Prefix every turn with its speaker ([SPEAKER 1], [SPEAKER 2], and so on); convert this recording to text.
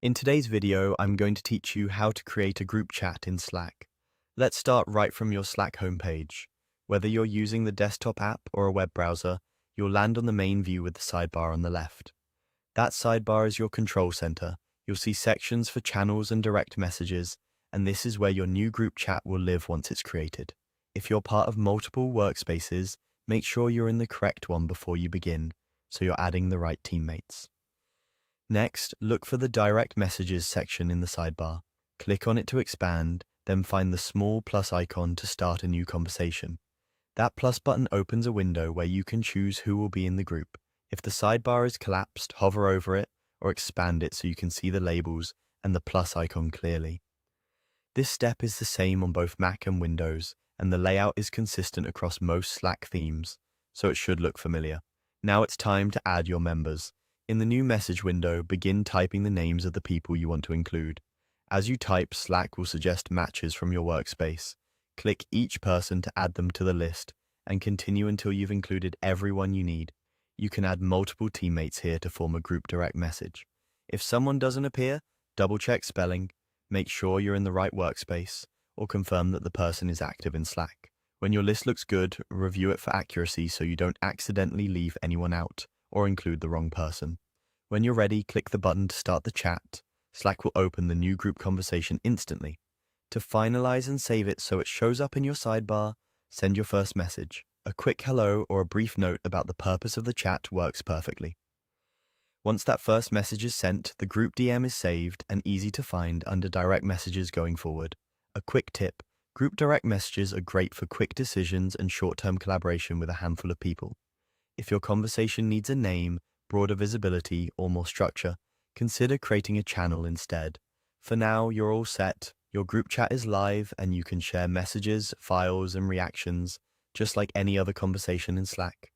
[SPEAKER 1] In today's video, I'm going to teach you how to create a group chat in Slack. Let's start right from your Slack homepage. Whether you're using the desktop app or a web browser, you'll land on the main view with the sidebar on the left. That sidebar is your control center. You'll see sections for channels and direct messages, and this is where your new group chat will live once it's created. If you're part of multiple workspaces, make sure you're in the correct one before you begin, so you're adding the right teammates. Next, look for the Direct Messages section in the sidebar. Click on it to expand, then find the small plus icon to start a new conversation. That plus button opens a window where you can choose who will be in the group. If the sidebar is collapsed, hover over it or expand it so you can see the labels and the plus icon clearly. This step is the same on both Mac and Windows, and the layout is consistent across most Slack themes, so it should look familiar. Now it's time to add your members. In the new message window, begin typing the names of the people you want to include. As you type, Slack will suggest matches from your workspace. Click each person to add them to the list, and continue until you've included everyone you need. You can add multiple teammates here to form a group direct message. If someone doesn't appear, double-check spelling, make sure you're in the right workspace, or confirm that the person is active in Slack. When your list looks good, review it for accuracy so you don't accidentally leave anyone out or include the wrong person. When you're ready, click the button to start the chat. Slack will open the new group conversation instantly. To finalize and save it so it shows up in your sidebar, send your first message. A quick hello or a brief note about the purpose of the chat works perfectly. Once that first message is sent, the group DM is saved and easy to find under direct messages going forward. A quick tip: group direct messages are great for quick decisions and short-term collaboration with a handful of people. If your conversation needs a name, broader visibility, or more structure, consider creating a channel instead. For now, you're all set. Your group chat is live and you can share messages, files, and reactions, just like any other conversation in Slack.